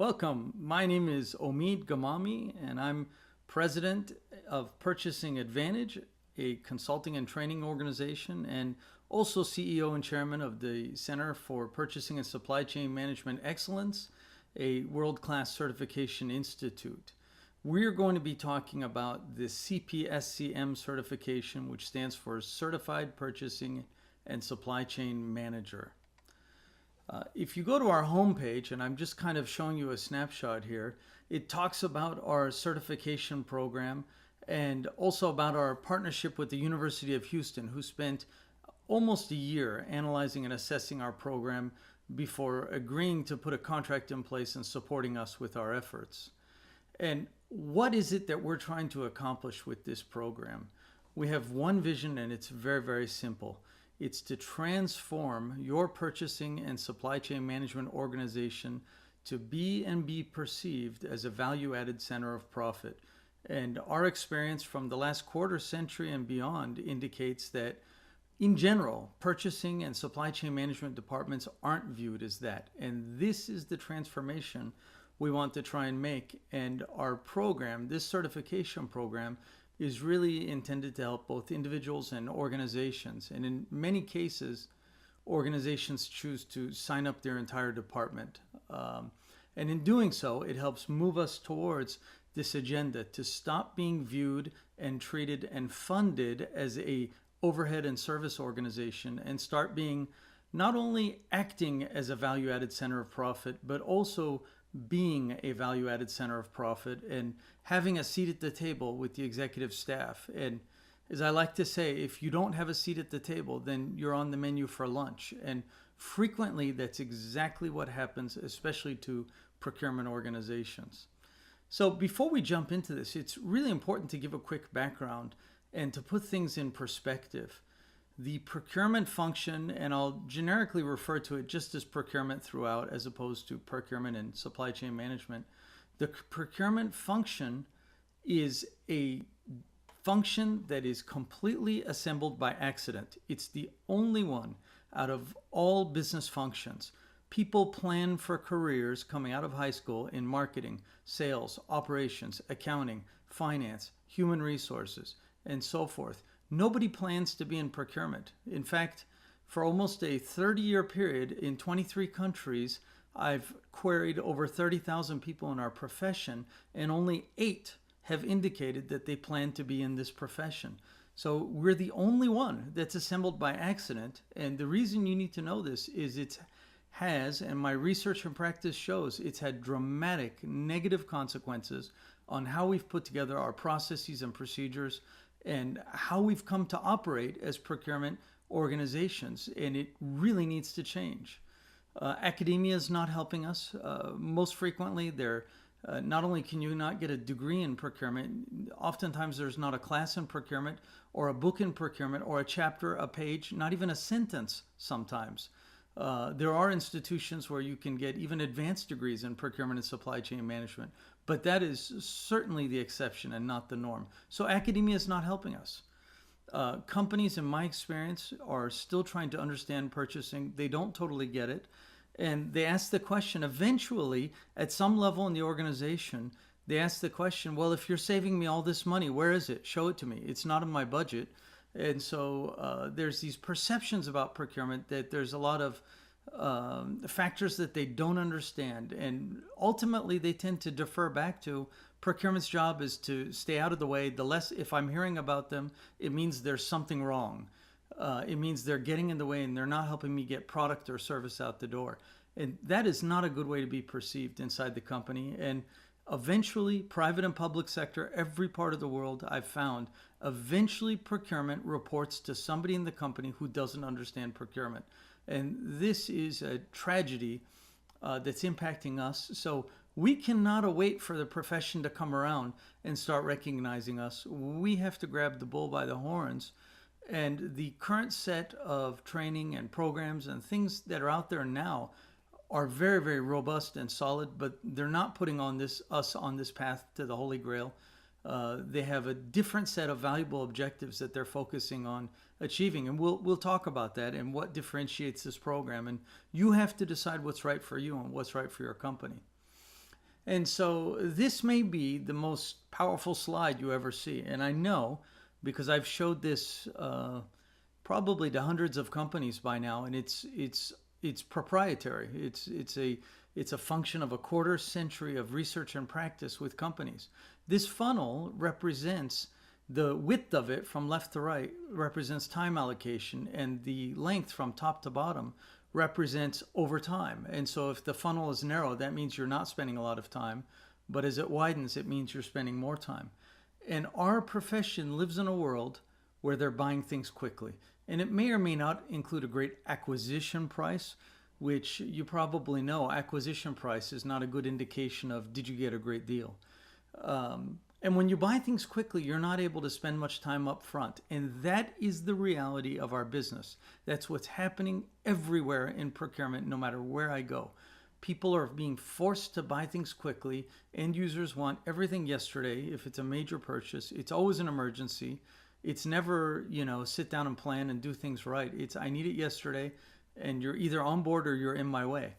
Welcome. My name is Omid Gamami, and I'm president of Purchasing Advantage, a consulting and training organization, and also CEO and chairman of the Center for Purchasing and Supply Chain Management Excellence, a world-class certification institute. We're going to be talking about the CPSCM certification, which stands for Certified Purchasing and Supply Chain Manager. If you go to our homepage, and I'm just kind of showing you a snapshot here, it talks about our certification program and also about our partnership with the University of Houston, who spent almost a year analyzing and assessing our program before agreeing to put a contract in place and supporting us with our efforts. And what is it that we're trying to accomplish with this program? We have one vision, and it's very, very simple. It's to transform your purchasing and supply chain management organization to be and be perceived as a value-added center of profit. And our experience from the last quarter century and beyond indicates that, in general, purchasing and supply chain management departments aren't viewed as that. And this is the transformation we want to try and make. And our program, this certification program, is really intended to help both individuals and organizations. And in many cases, organizations choose to sign up their entire department. And in doing so, it helps move us towards this agenda to stop being viewed and treated and funded as a overhead and service organization and start being not only acting as a value-added center of profit, but also being a value-added center of profit and having a seat at the table with the executive staff. And as I like to say, if you don't have a seat at the table, then you're on the menu for lunch. And frequently, that's exactly what happens, especially to procurement organizations. So before we jump into this, it's really important to give a quick background and to put things in perspective. The procurement function, and I'll generically refer to it just as procurement throughout as opposed to procurement and supply chain management. The procurement function is a function that is completely assembled by accident. It's the only one out of all business functions. People plan for careers coming out of high school in marketing, sales, operations, accounting, finance, human resources, and so forth. Nobody plans to be in procurement. In fact, for almost a 30-year period in 23 countries, I've queried over 30,000 people in our profession, and only 8 have indicated that they plan to be in this profession. So we're the only one that's assembled by accident, and the reason you need to know this is and my research and practice shows, it's had dramatic negative consequences on how we've put together our processes and procedures and how we've come to operate as procurement organizations, and it really needs to change. Academia is not helping us. Most frequently, not only can you not get a degree in procurement, oftentimes there's not a class in procurement or a book in procurement or a chapter, a page, not even a sentence sometimes. There are institutions where you can get even advanced degrees in procurement and supply chain management, but that is certainly the exception and not the norm. So academia is not helping us. Companies, in my experience, are still trying to understand purchasing. They don't totally get it. And they ask the question, eventually, at some level in the organization, they ask the question, well, if you're saving me all this money, where is it? Show it to me. It's not in my budget. And so there's these perceptions about procurement that there's a lot of factors that they don't understand. And ultimately, they tend to defer back to procurement's job is to stay out of the way. The less, if I'm hearing about them, it means there's something wrong. It means they're getting in the way and they're not helping me get product or service out the door. And that is not a good way to be perceived inside the company. And eventually, private and public sector, every part of the world I've found, eventually procurement reports to somebody in the company who doesn't understand procurement. And this is a tragedy that's impacting us. So we cannot await for the profession to come around and start recognizing us. We have to grab the bull by the horns. And the current set of training and programs and things that are out there now are very, very robust and solid, but they're not putting us on this path to the Holy Grail. They have a different set of valuable objectives that they're focusing on achieving, and we'll talk about that and what differentiates this program. And you have to decide what's right for you and what's right for your company. And so this may be the most powerful slide you ever see. And I know because I've showed this probably to hundreds of companies by now, and it's proprietary. It's a function of a quarter century of research and practice with companies. This funnel represents the width of it from left to right represents time allocation, and the length from top to bottom represents over time. And so if the funnel is narrow, that means you're not spending a lot of time. But as it widens, it means you're spending more time. And our profession lives in a world where they're buying things quickly. And it may or may not include a great acquisition price, which you probably know acquisition price is not a good indication of did you get a great deal. And when you buy things quickly, you're not able to spend much time up front. And that is the reality of our business. That's what's happening everywhere in procurement, no matter where I go. People are being forced to buy things quickly. End users want everything yesterday. If it's a major purchase, it's always an emergency. It's never, sit down and plan and do things right. It's I need it yesterday, and you're either on board or you're in my way.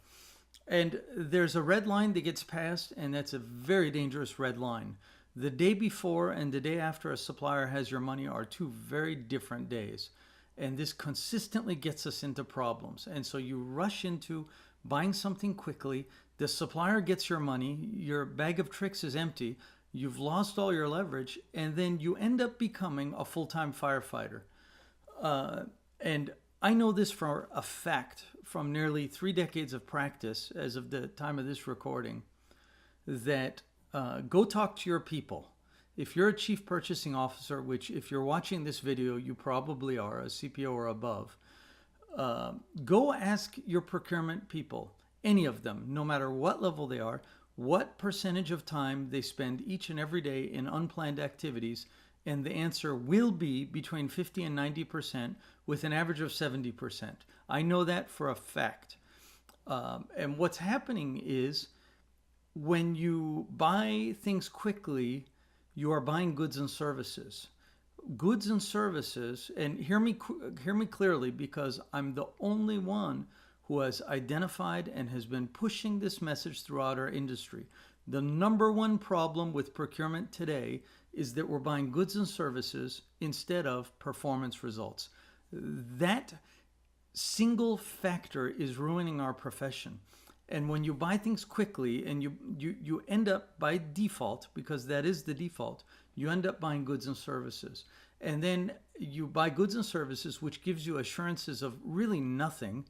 And there's a red line that gets passed, and that's a very dangerous red line. The day before and the day after a supplier has your money are two very different days. And this consistently gets us into problems. And so you rush into buying something quickly. The supplier gets your money. Your bag of tricks is empty. You've lost all your leverage. And then you end up becoming a full-time firefighter. And I know this for a fact from nearly 3 decades of practice as of the time of this recording, that go talk to your people. If you're a chief purchasing officer, which if you're watching this video, you probably are, a CPO or above, go ask your procurement people, any of them, no matter what level they are, what percentage of time they spend each and every day in unplanned activities. And the answer will be between 50 and 90% with an average of 70%. I know that for a fact. And what's happening is, when you buy things quickly, you are buying goods and services. Goods and services, and hear me clearly, because I'm the only one who has identified and has been pushing this message throughout our industry. The number one problem with procurement today is that we're buying goods and services instead of performance results. That single factor is ruining our profession. And when you buy things quickly and you end up by default, because that is the default, you end up buying goods and services. And then you buy goods and services, which gives you assurances of really nothing.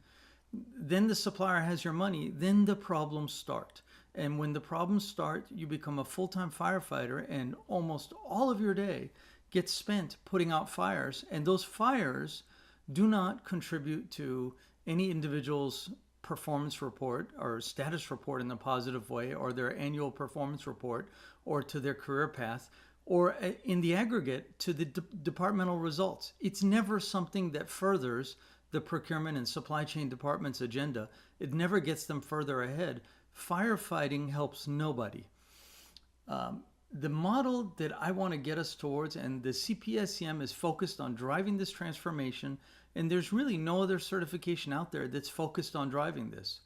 Then the supplier has your money, then the problems start. And when the problems start, you become a full-time firefighter, and almost all of your day gets spent putting out fires. And those fires do not contribute to any individual's performance report or status report in a positive way, or their annual performance report, or to their career path, or in the aggregate to the departmental results. It's never something that furthers the procurement and supply chain department's agenda. It never gets them further ahead. Firefighting helps nobody. The model that I want to get us towards, and the CPSCM is focused on driving this transformation, and there's really no other certification out there that's focused on driving this,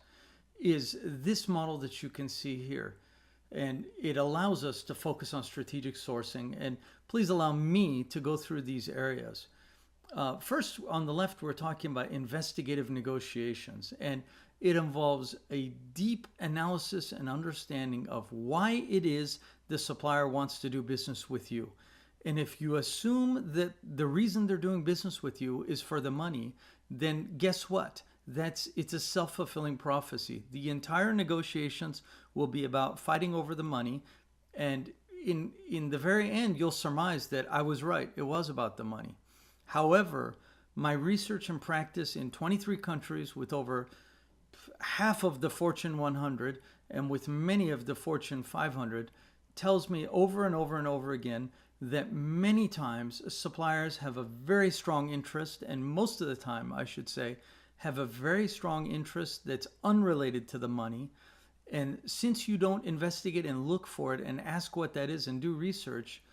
is this model that you can see here. And it allows us to focus on strategic sourcing. And please allow me to go through these areas. First, on the left, we're talking about investigative negotiations. And it involves a deep analysis and understanding of why it is the supplier wants to do business with you. And if you assume that the reason they're doing business with you is for the money, then guess what? It's a self-fulfilling prophecy. The entire negotiations will be about fighting over the money. And in the very end, you'll surmise that I was right. It was about the money. However, my research and practice in 23 countries with over half of the Fortune 100 and with many of the Fortune 500 tells me over and over and over again that many times suppliers have a very strong interest, and most of the time, I should say, have a very strong interest that's unrelated to the money. And since you don't investigate and look for it and ask what that is and do research,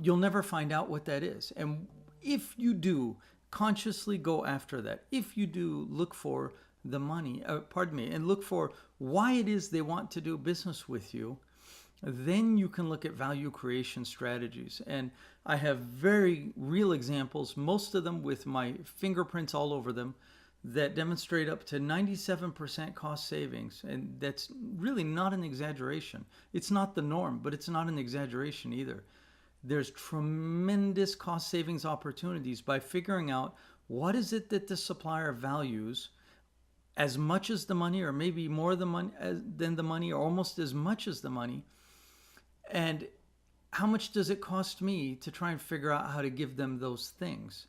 you'll never find out what that is. And if you do consciously go after that, if you do look for the money, and look for why it is they want to do business with you, then you can look at value creation strategies. And I have very real examples, most of them with my fingerprints all over them, that demonstrate up to 97% cost savings. And that's really not an exaggeration. It's not the norm, but it's not an exaggeration either. There's tremendous cost savings opportunities by figuring out what is it that the supplier values as much as the money, or maybe more than the money, or almost as much as the money. And how much does it cost me to try and figure out how to give them those things?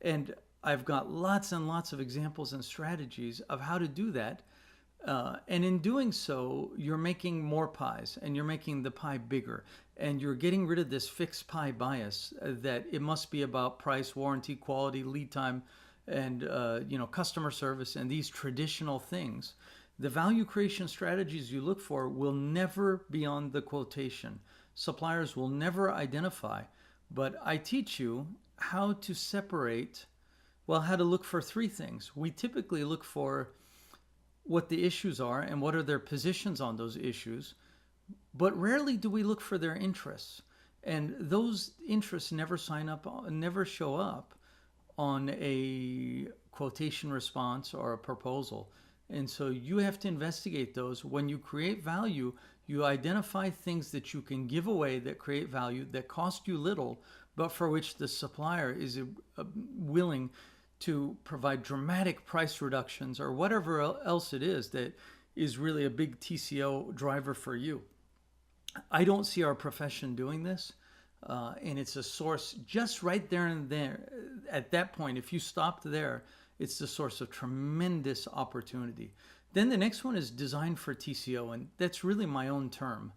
And I've got lots and lots of examples and strategies of how to do that. And in doing so, you're making more pies, and you're making the pie bigger, and you're getting rid of this fixed pie bias that it must be about price, warranty, quality, lead time, and customer service, and these traditional things. The value creation strategies you look for will never be on the quotation. Suppliers will never identify, but I teach you how to separate, how to look for three things. We typically look for what the issues are and what are their positions on those issues, but rarely do we look for their interests. And those interests never show up on a quotation response or a proposal. And so you have to investigate those. When you create value, you identify things that you can give away that create value, that cost you little, but for which the supplier is willing to provide dramatic price reductions or whatever else it is that is really a big TCO driver for you. I don't see our profession doing this. And it's a source just right there and there. At that point, if you stopped there, it's the source of tremendous opportunity. Then the next one is design for TCO, and that's really my own term.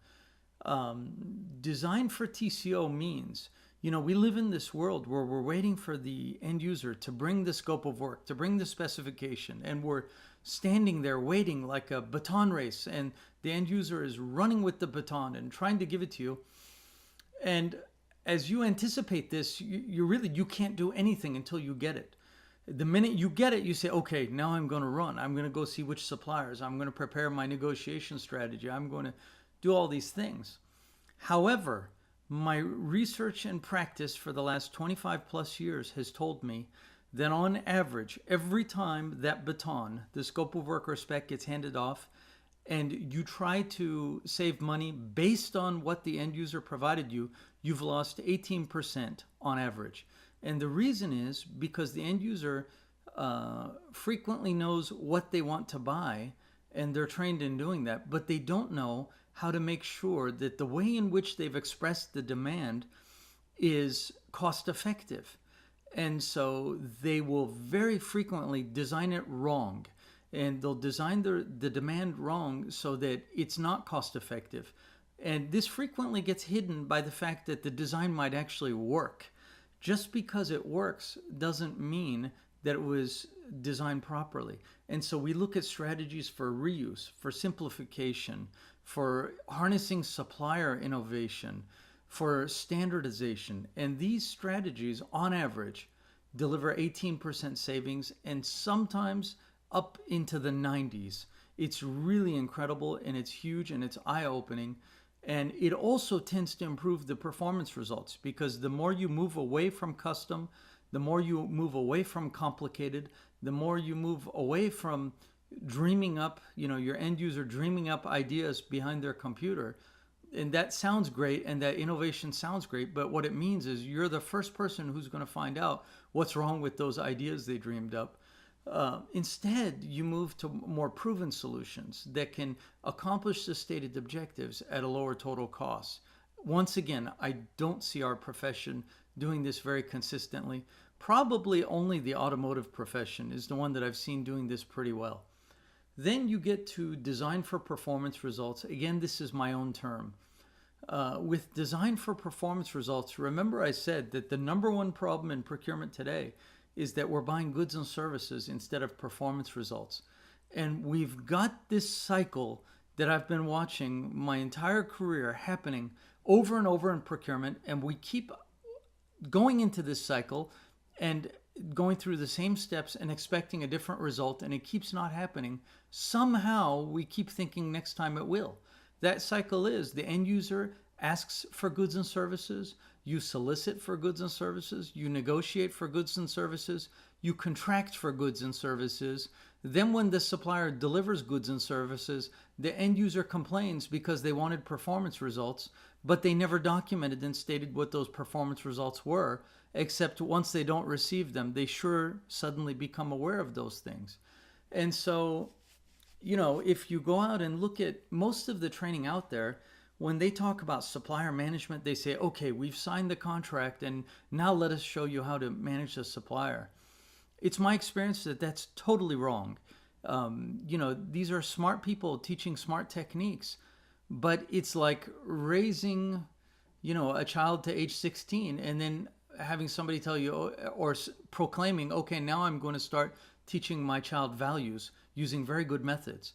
Design for TCO means, we live in this world where we're waiting for the end user to bring the scope of work, to bring the specification, and we're standing there waiting like a baton race, and the end user is running with the baton and trying to give it to you. And as you anticipate this, you can't do anything until you get it. The minute you get it, you say, okay, now I'm going to run. I'm going to go see which suppliers. I'm going to prepare my negotiation strategy. I'm going to do all these things. However, my research and practice for the last 25 plus years has told me that on average, every time that baton, the scope of work or spec, gets handed off, and you try to save money based on what the end user provided you, you've lost 18% on average. And the reason is because the end user frequently knows what they want to buy, and they're trained in doing that, but they don't know how to make sure that the way in which they've expressed the demand is cost effective. And so they will very frequently design it wrong. And they'll design the demand wrong so that it's not cost effective. And this frequently gets hidden by the fact that the design might actually work. Just because it works doesn't mean that it was designed properly. And so we look at strategies for reuse, for simplification, for harnessing supplier innovation, for standardization. And these strategies, on average, deliver 18% savings, and sometimes up into the 90s. It's really incredible, and it's huge, and it's eye-opening. And it also tends to improve the performance results, because the more you move away from custom, the more you move away from complicated, the more you move away from dreaming up, your end user dreaming up ideas behind their computer. And that sounds great, and that innovation sounds great, but what it means is you're the first person who's going to find out what's wrong with those ideas they dreamed up. Instead, you move to more proven solutions that can accomplish the stated objectives at a lower total cost. Once again, I don't see our profession doing this very consistently. Probably only the automotive profession is the one that I've seen doing this pretty well. Then you get to design for performance results. Again, this is my own term. With design for performance results, remember I said that the number one problem in procurement today is that we're buying goods and services instead of performance results. And we've got this cycle that I've been watching my entire career happening over and over in procurement, and we keep going into this cycle, and going through the same steps and expecting a different result, and it keeps not happening. Somehow we keep thinking next time it will. That cycle is the end user asks for goods and services, you solicit for goods and services, you negotiate for goods and services, you contract for goods and services. Then when the supplier delivers goods and services, the end user complains because they wanted performance results, but they never documented and stated what those performance results were, except once they don't receive them, they sure suddenly become aware of those things. And so, if you go out and look at most of the training out there, when they talk about supplier management, they say, okay, we've signed the contract and now let us show you how to manage the supplier. It's my experience that that's totally wrong. These are smart people teaching smart techniques, but it's like raising, a child to age 16 and then having somebody tell you or proclaiming, okay, now I'm going to start teaching my child values using very good methods.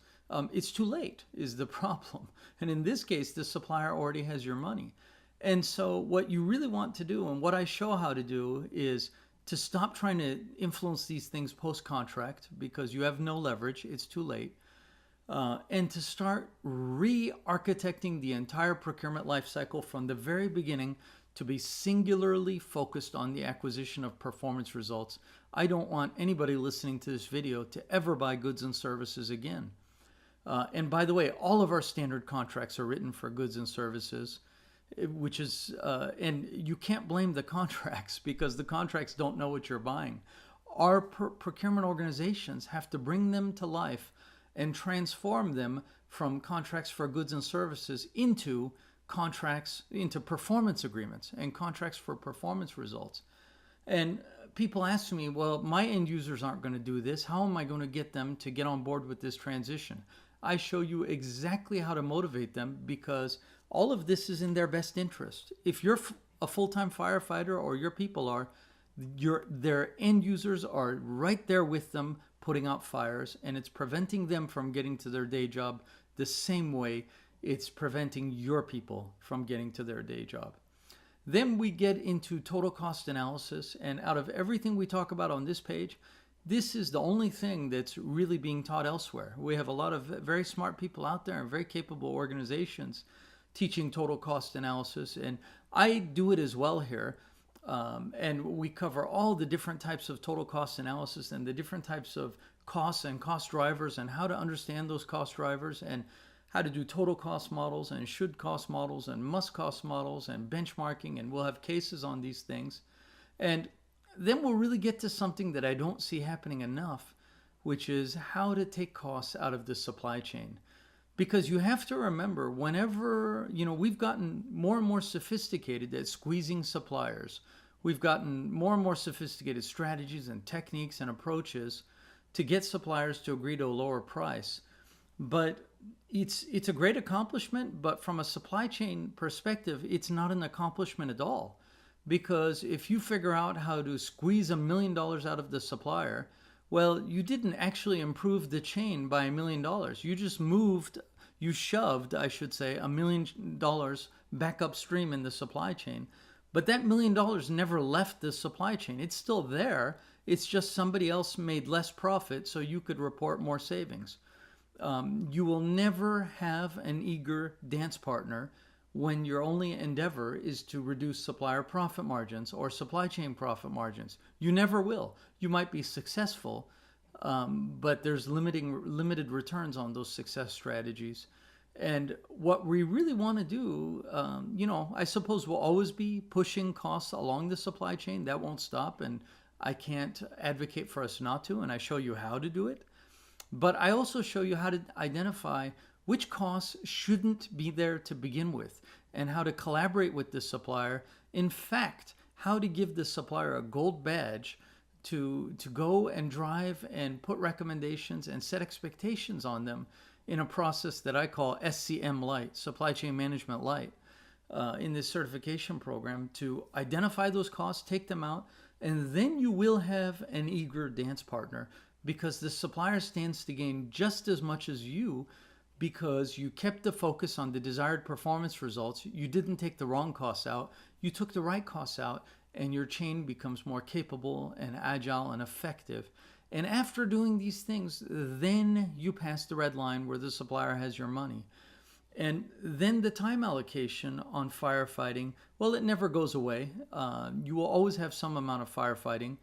It's too late is the problem. And in this case, the supplier already has your money. And so what you really want to do, and what I show how to do, is to stop trying to influence these things post-contract because you have no leverage. It's too late. And to start re-architecting the entire procurement lifecycle from the very beginning to be singularly focused on the acquisition of performance results. I don't want anybody listening to this video to ever buy goods and services again. And by the way, all of our standard contracts are written for goods and services, which is, and you can't blame the contracts because the contracts don't know what you're buying. Our procurement organizations have to bring them to life and transform them from contracts for goods and services into contracts, into performance agreements and contracts for performance results. And people ask me, well, my end users aren't going to do this. How am I going to get them to get on board with this transition? I show you exactly how to motivate them because all of this is in their best interest. If you're a full-time firefighter or your people are, their end users are right there with them putting out fires, and it's preventing them from getting to their day job the same way it's preventing your people from getting to their day job. Then we get into total cost analysis, and out of everything we talk about on this page, this is the only thing that's really being taught elsewhere. We have a lot of very smart people out there and very capable organizations teaching total cost analysis, and I do it as well here. And we cover all the different types of total cost analysis and the different types of costs and cost drivers and how to understand those cost drivers and how to do total cost models and should cost models and must cost models and benchmarking, and we'll have cases on these things. And then we'll really get to something that I don't see happening enough, which is how to take costs out of the supply chain. Because you have to remember, whenever, we've gotten more and more sophisticated at squeezing suppliers. We've gotten more and more sophisticated strategies and techniques and approaches to get suppliers to agree to a lower price. But it's a great accomplishment, but from a supply chain perspective, it's not an accomplishment at all. Because if you figure out how to squeeze $1 million out of the supplier, well, you didn't actually improve the chain by $1 million. You shoved, I should say, $1 million back upstream in the supply chain. But that $1 million never left the supply chain. It's still there. It's just somebody else made less profit so you could report more savings. You will never have an eager dance partner when your only endeavor is to reduce supplier profit margins or supply chain profit margins. You never will. You might be successful, but there's limited returns on those success strategies. And what we really want to do, I suppose we'll always be pushing costs along the supply chain. That won't stop, and I can't advocate for us not to, and I show you how to do it. But I also show you how to identify which costs shouldn't be there to begin with, and how to collaborate with the supplier. In fact, how to give the supplier a gold badge to go and drive and put recommendations and set expectations on them in a process that I call SCM Light, Supply Chain Management Light, in this certification program, to identify those costs, take them out, and then you will have an eager dance partner, because the supplier stands to gain just as much as you, because you kept the focus on the desired performance results. You didn't take the wrong costs out. You took the right costs out, and your chain becomes more capable and agile and effective. And after doing these things, then you pass the red line where the supplier has your money. And then the time allocation on firefighting, well, it never goes away. You will always have some amount of firefighting.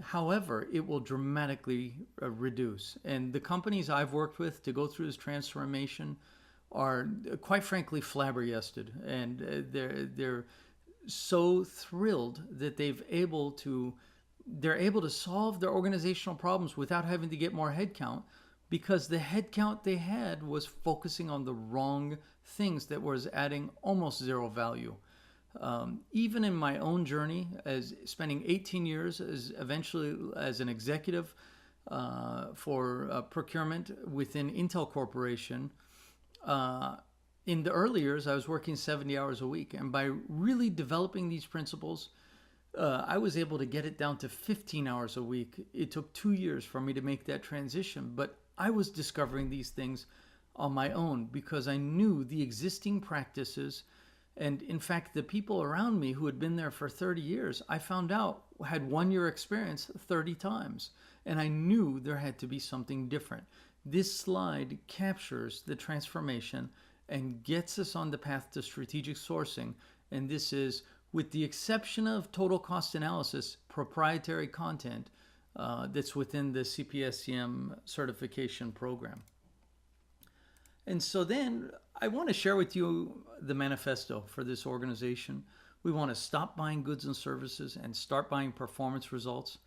However, it will dramatically reduce. And the companies I've worked with to go through this transformation are, quite frankly, flabbergasted. And they're so thrilled that they're able to solve their organizational problems without having to get more headcount, because the headcount they had was focusing on the wrong things that was adding almost zero value. Even in my own journey, as spending 18 years eventually as an executive for procurement within Intel Corporation, in the early years, I was working 70 hours a week. And by really developing these principles, I was able to get it down to 15 hours a week. It took 2 years for me to make that transition, but I was discovering these things on my own because I knew the existing practices. And in fact, the people around me who had been there for 30 years, I found out had 1 year experience 30 times. And I knew there had to be something different. This slide captures the transformation and gets us on the path to strategic sourcing. And this is, with the exception of total cost analysis, proprietary content that's within the CPSCM certification program. And so then I want to share with you the manifesto for this organization. We want to stop buying goods and services and start buying performance results.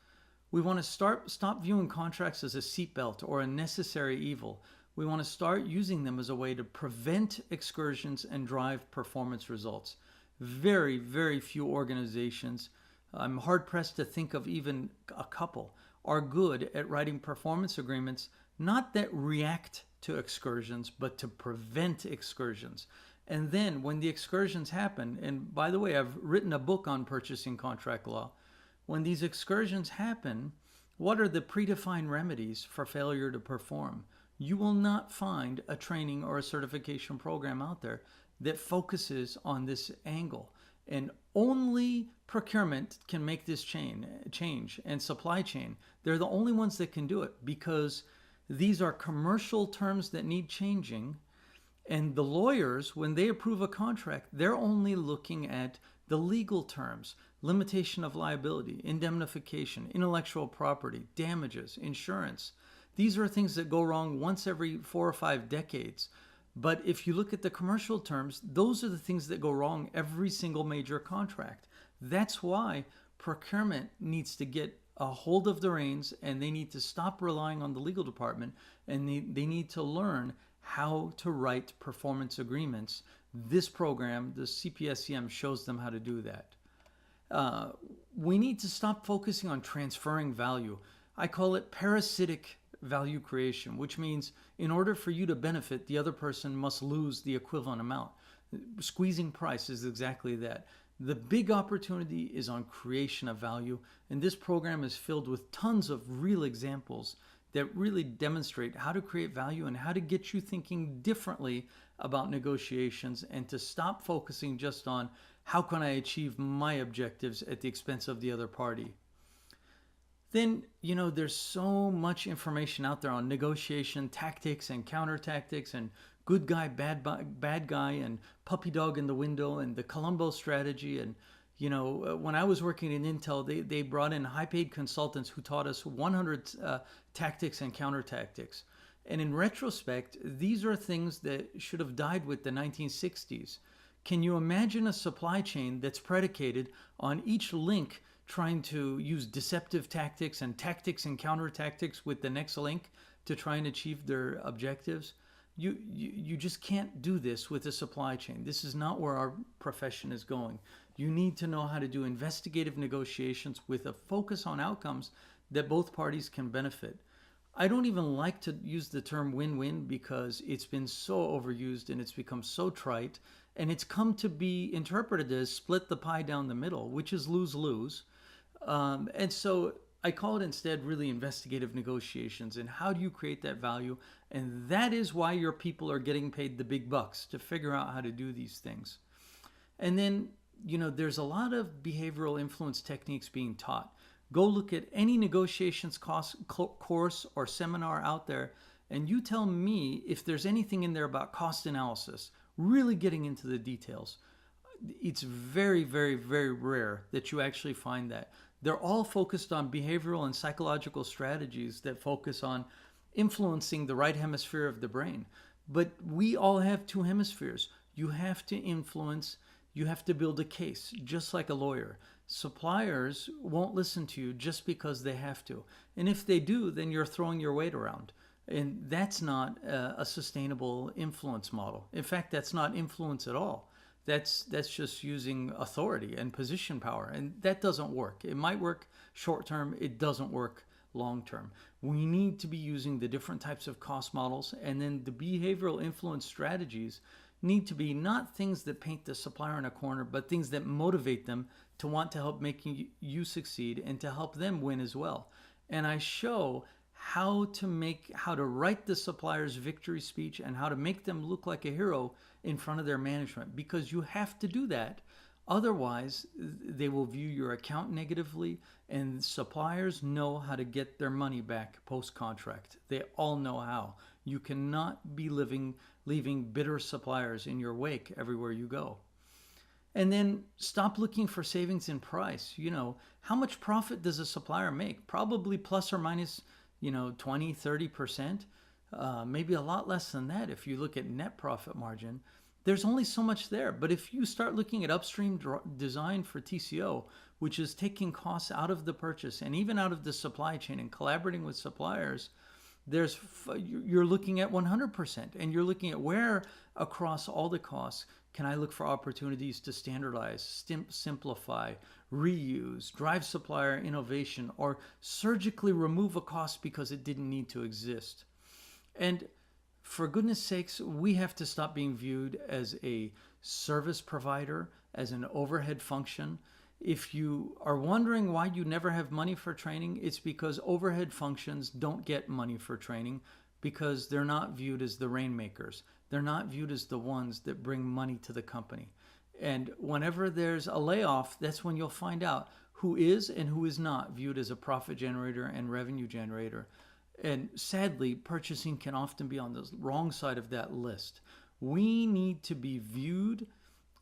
We want to stop viewing contracts as a seatbelt or a necessary evil. We want to start using them as a way to prevent excursions and drive performance results. Very, very few organizations, I'm hard pressed to think of even a couple, are good at writing performance agreements, not that react to excursions, but to prevent excursions. And then when the excursions happen, and by the way, I've written a book on purchasing contract law. When these excursions happen, what are the predefined remedies for failure to perform? You will not find a training or a certification program out there that focuses on this angle. And only procurement can make this change, and supply chain. They're the only ones that can do it, because these are commercial terms that need changing. And the lawyers, when they approve a contract, they're only looking at the legal terms: limitation of liability, indemnification, intellectual property, damages, insurance. These are things that go wrong once every 4 or 5 decades. But if you look at the commercial terms, those are the things that go wrong every single major contract. That's why procurement needs to get a hold of the reins, and they need to stop relying on the legal department, and they need to learn how to write performance agreements. This program, the CPSCM, shows them how to do that. We need to stop focusing on transferring value. I call it parasitic value creation, which means in order for you to benefit, the other person must lose the equivalent amount. Squeezing price is exactly that. The big opportunity is on creation of value, and this program is filled with tons of real examples that really demonstrate how to create value and how to get you thinking differently about negotiations, and to stop focusing just on how can I achieve my objectives at the expense of the other party. Then, there's so much information out there on negotiation tactics and counter tactics and good guy, bad guy, and puppy dog in the window, and the Columbo strategy. And, when I was working in Intel, they brought in high-paid consultants who taught us 100 tactics and counter tactics. And in retrospect, these are things that should have died with the 1960s. Can you imagine a supply chain that's predicated on each link trying to use deceptive tactics and counter tactics with the next link to try and achieve their objectives? You just can't do this with a supply chain. This is not where our profession is going. You need to know how to do investigative negotiations with a focus on outcomes that both parties can benefit. I don't even like to use the term win-win, because it's been so overused and it's become so trite, and it's come to be interpreted as split the pie down the middle, which is lose-lose. And so I call it instead really investigative negotiations. And how do you create that value? And that is why your people are getting paid the big bucks, to figure out how to do these things. And then there's a lot of behavioral influence techniques being taught. Go look at any negotiations course or seminar out there, and you tell me if there's anything in there about cost analysis, really getting into the details. It's very, very, very rare that you actually find that. They're all focused on behavioral and psychological strategies that focus on influencing the right hemisphere of the brain. But we all have two hemispheres. You have to influence, you have to build a case, just like a lawyer. Suppliers won't listen to you just because they have to. And if they do, then you're throwing your weight around. And that's not a sustainable influence model. In fact, that's not influence at all. That's just using authority and position power, and that doesn't work. It might work short term, it doesn't work long term. We need to be using the different types of cost models, and then the behavioral influence strategies need to be not things that paint the supplier in a corner, but things that motivate them to want to help making you succeed and to help them win as well. And I show how to write the supplier's victory speech and how to make them look like a hero in front of their management, because you have to do that. Otherwise, they will view your account negatively, and suppliers know how to get their money back post-contract. They all know how. You cannot be leaving bitter suppliers in your wake everywhere you go. And then stop looking for savings in price. How much profit does a supplier make? Probably plus or minus 20, 30%, maybe a lot less than that. If you look at net profit margin, there's only so much there. But if you start looking at upstream design for TCO, which is taking costs out of the purchase and even out of the supply chain and collaborating with suppliers, you're looking at 100%, and you're looking at where across all the costs can I look for opportunities to standardize, simplify, reuse, drive supplier innovation, or surgically remove a cost because it didn't need to exist. And for goodness sakes, we have to stop being viewed as a service provider, as an overhead function. If you are wondering why you never have money for training, it's because overhead functions don't get money for training because they're not viewed as the rainmakers. They're not viewed as the ones that bring money to the company. And whenever there's a layoff, that's when you'll find out who is and who is not viewed as a profit generator and revenue generator. And sadly, purchasing can often be on the wrong side of that list. We need to be viewed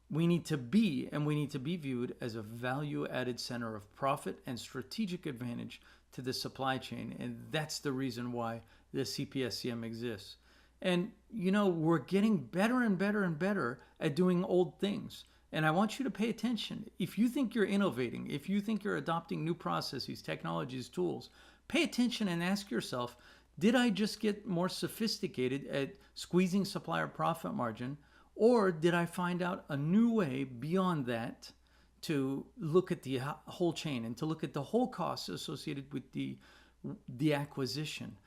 viewed as a value-added center of profit and strategic advantage to the supply chain. And that's the reason why the CPSCM exists. And, we're getting better and better and better at doing old things. And I want you to pay attention. If you think you're innovating, if you think you're adopting new processes, technologies, tools, pay attention and ask yourself, did I just get more sophisticated at squeezing supplier profit margin? Or did I find out a new way beyond that to look at the whole chain and to look at the whole costs associated with the acquisition?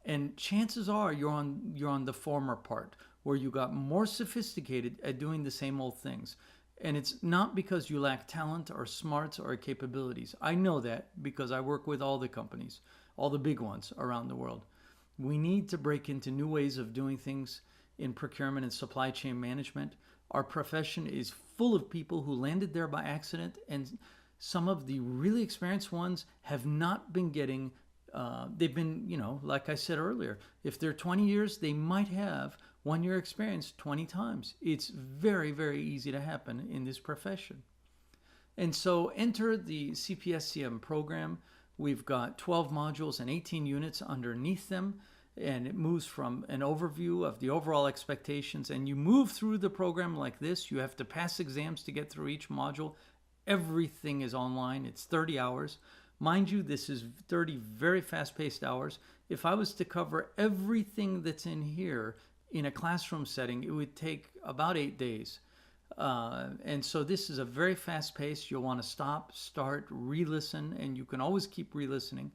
And chances are you're on the former part, where you got more sophisticated at doing the same old things. And it's not because you lack talent or smarts or capabilities. I know that because I work with all the companies, all the big ones around the world. We need to break into new ways of doing things in procurement and supply chain management. Our profession is full of people who landed there by accident, and some of the really experienced ones have not been getting, they've been, like I said earlier, if they're 20 years, they might have 1 year experience 20 times. It's very, very easy to happen in this profession. And so enter the CPSCM program. We've got 12 modules and 18 units underneath them. And it moves from an overview of the overall expectations, and you move through the program like this. You have to pass exams to get through each module. Everything is online. It's 30 hours. Mind you, this is 30 very fast-paced hours. If I was to cover everything that's in here in a classroom setting, it would take about 8 days. And so this is a very fast pace. You'll want to stop, start, re-listen, and you can always keep re-listening.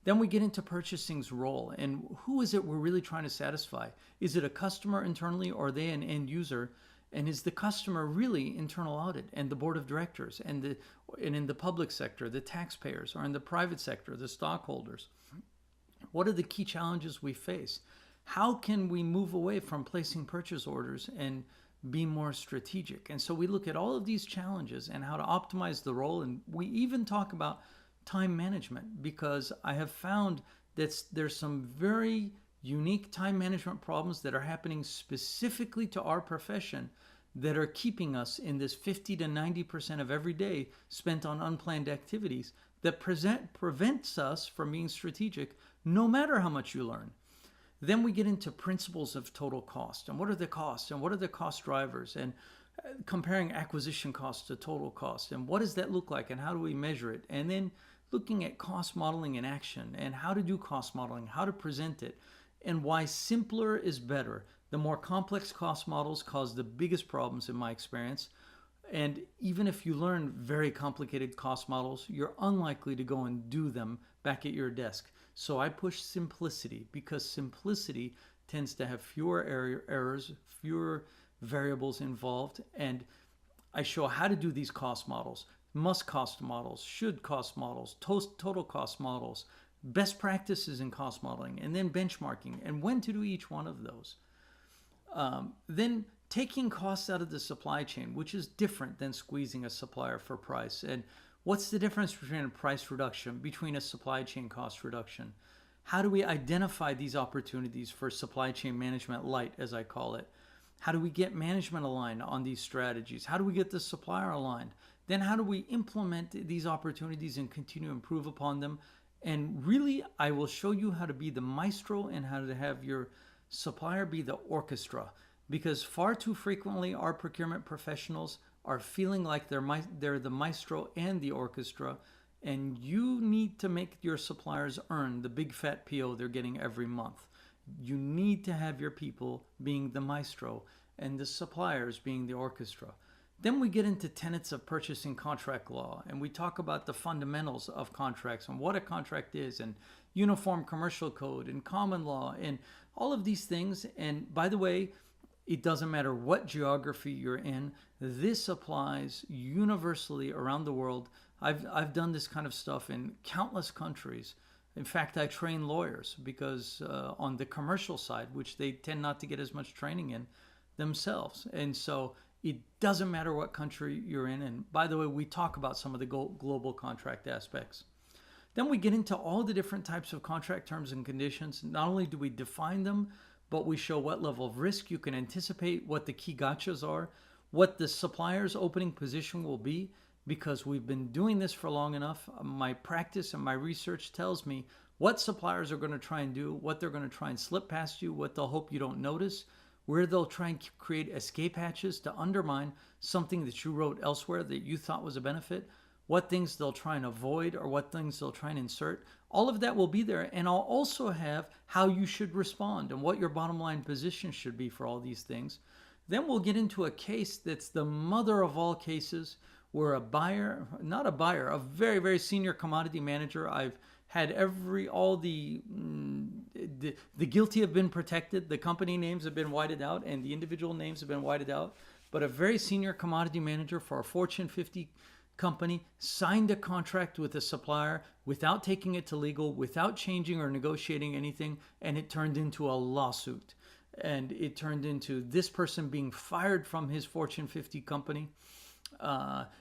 Then we get into purchasing's role, and who is it we're really trying to satisfy? Is it a customer internally, or are they an end user? And is the customer really internal audit and the board of directors, and in the public sector, the taxpayers, or in the private sector, the stockholders? What are the key challenges we face? How can we move away from placing purchase orders and be more strategic. And so we look at all of these challenges and how to optimize the role. And we even talk about time management, because I have found that there's some very unique time management problems that are happening specifically to our profession that are keeping us in this 50 to 90% of every day spent on unplanned activities that prevents us from being strategic no matter how much you learn. Then we get into principles of total cost, and what are the costs and what are the cost drivers, and comparing acquisition costs to total cost, and what does that look like and how do we measure it, and then looking at cost modeling in action and how to do cost modeling, how to present it, and why simpler is better. The more complex cost models cause the biggest problems in my experience. And even if you learn very complicated cost models, you're unlikely to go and do them back at your desk. So I push simplicity, because simplicity tends to have fewer errors, fewer variables involved. And I show how to do these cost models: must cost models, should cost models, total cost models, best practices in cost modeling, and then benchmarking, and when to do each one of those. Then taking costs out of the supply chain, which is different than squeezing a supplier for price. And what's the difference between a price reduction, between a supply chain cost reduction? How do we identify these opportunities for supply chain management light, as I call it? How do we get management aligned on these strategies? How do we get the supplier aligned? Then how do we implement these opportunities and continue to improve upon them? And really, I will show you how to be the maestro and how to have your supplier be the orchestra, because far too frequently our procurement professionals are feeling like they're the maestro and the orchestra, and you need to make your suppliers earn the big fat PO they're getting every month. You need to have your people being the maestro and the suppliers being the orchestra. Then we get into tenets of purchasing contract law, and we talk about the fundamentals of contracts and what a contract is, and uniform commercial code and common law and all of these things. And by the way, it doesn't matter what geography you're in. This applies universally around the world. I've done this kind of stuff in countless countries. In fact, I train lawyers because on the commercial side, which they tend not to get as much training in themselves. And so it doesn't matter what country you're in. And by the way, we talk about some of the global contract aspects. Then we get into all the different types of contract terms and conditions. Not only do we define them, but we show what level of risk you can anticipate, what the key gotchas are, what the supplier's opening position will be, because we've been doing this for long enough. My practice and my research tells me what suppliers are going to try and do, what they're going to try and slip past you, what they'll hope you don't notice, where they'll try and create escape hatches to undermine something that you wrote elsewhere that you thought was a benefit, what things they'll try and avoid or what things they'll try and insert. All of that will be there. And I'll also have how you should respond and what your bottom line position should be for all these things. Then we'll get into a case that's the mother of all cases, where a very, very senior commodity manager, I've had all the guilty have been protected, the company names have been whited out, and the individual names have been whited out. But a very senior commodity manager for a Fortune 50 company signed a contract with a supplier without taking it to legal, without changing or negotiating anything, and it turned into a lawsuit. And it turned into this person being fired from his Fortune 50 company.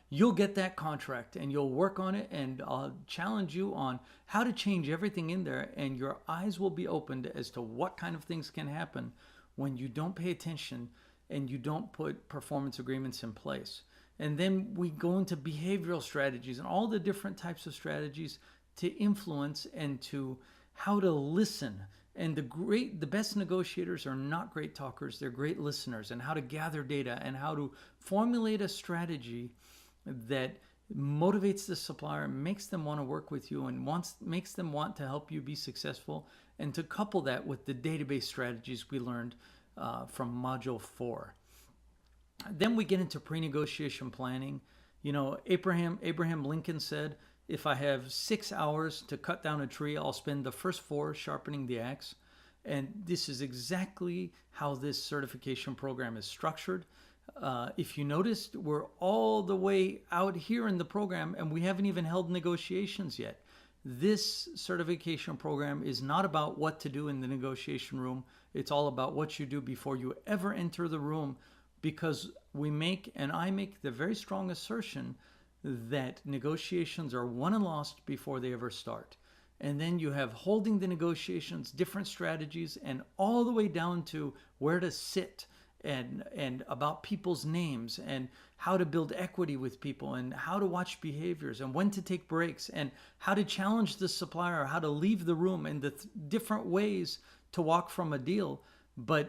You'll get that contract and you'll work on it, and I'll challenge you on how to change everything in there, and your eyes will be opened as to what kind of things can happen when you don't pay attention and you don't put performance agreements in place. And then we go into behavioral strategies and all the different types of strategies to influence and to how to listen. And the best negotiators are not great talkers, they're great listeners, and how to gather data and how to formulate a strategy that motivates the supplier, makes them want to work with you, and makes them want to help you be successful, and to couple that with the database strategies we learned from Module 4. Then we get into pre-negotiation planning. You know, Abraham Lincoln said, if I have 6 hours to cut down a tree, I'll spend the first 4 sharpening the axe. And this is exactly how this certification program is structured. If you noticed, we're all the way out here in the program and we haven't even held negotiations yet. This certification program is not about what to do in the negotiation room. It's all about what you do before you ever enter the room, because I make the very strong assertion that negotiations are won and lost before they ever start. And then you have holding the negotiations, different strategies, and all the way down to where to sit, and about people's names, and how to build equity with people, and how to watch behaviors, and when to take breaks, and how to challenge the supplier, how to leave the room, and the different ways to walk from a deal, but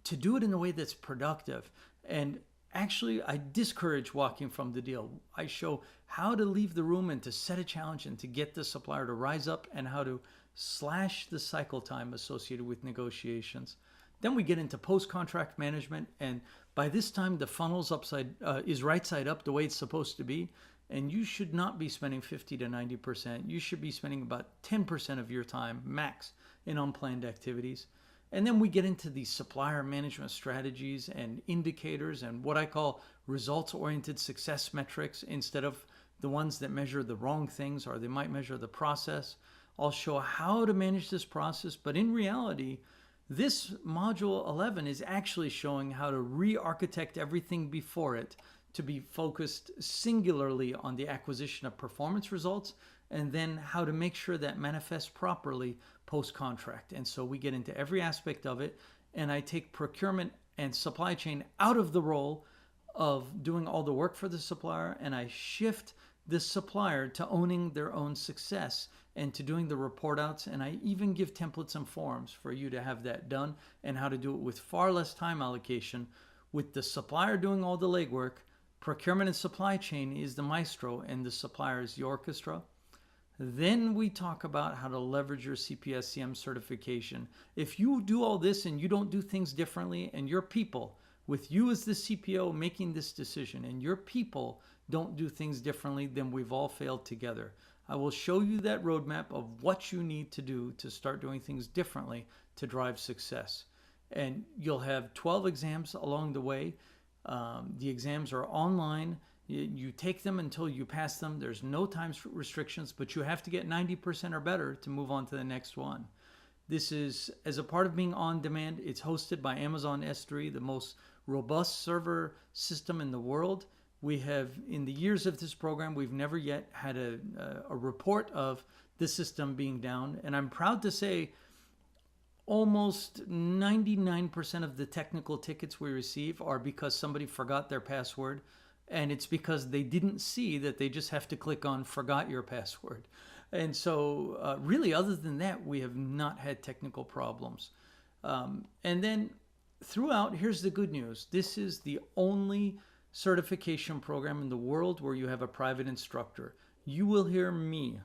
to do it in a way that's productive. And actually, I discourage walking from the deal. I show how to leave the room and to set a challenge and to get the supplier to rise up, and how to slash the cycle time associated with negotiations. Then we get into post-contract management, and by this time the funnel's is right side up the way it's supposed to be, and you should not be spending 50 to 90%. You should be spending about 10% of your time max in unplanned activities. And then we get into the supplier management strategies and indicators, and what I call results-oriented success metrics, instead of the ones that measure the wrong things, or they might measure the process. I'll show how to manage this process, but in reality, this module 11 is actually showing how to re-architect everything before it to be focused singularly on the acquisition of performance results, and then how to make sure that manifests properly post-contract. And so we get into every aspect of it, and I take procurement and supply chain out of the role of doing all the work for the supplier, and I shift the supplier to owning their own success and to doing the report outs. And I even give templates and forms for you to have that done, and how to do it with far less time allocation, with the supplier doing all the legwork. Procurement and supply chain is the maestro, and the supplier is the orchestra. Then we talk about how to leverage your CPSCM certification. If you do all this and you don't do things differently, and your people, with you as the CPO making this decision, and your people don't do things differently, then we've all failed together. I will show you that roadmap of what you need to do to start doing things differently to drive success. And you'll have 12 exams along the way. The exams are online. You take them until you pass them. There's no time restrictions, but you have to get 90% or better to move on to the next one. This is, as a part of being on demand, it's hosted by Amazon S3, the most robust server system in the world. We have, in the years of this program, we've never yet had a report of the system being down. And I'm proud to say almost 99% of the technical tickets we receive are because somebody forgot their password. And it's because they didn't see that they just have to click on forgot your password. And so really, other than that, we have not had technical problems. And then throughout, here's the good news. This is the only certification program in the world where you have a private instructor. You will hear me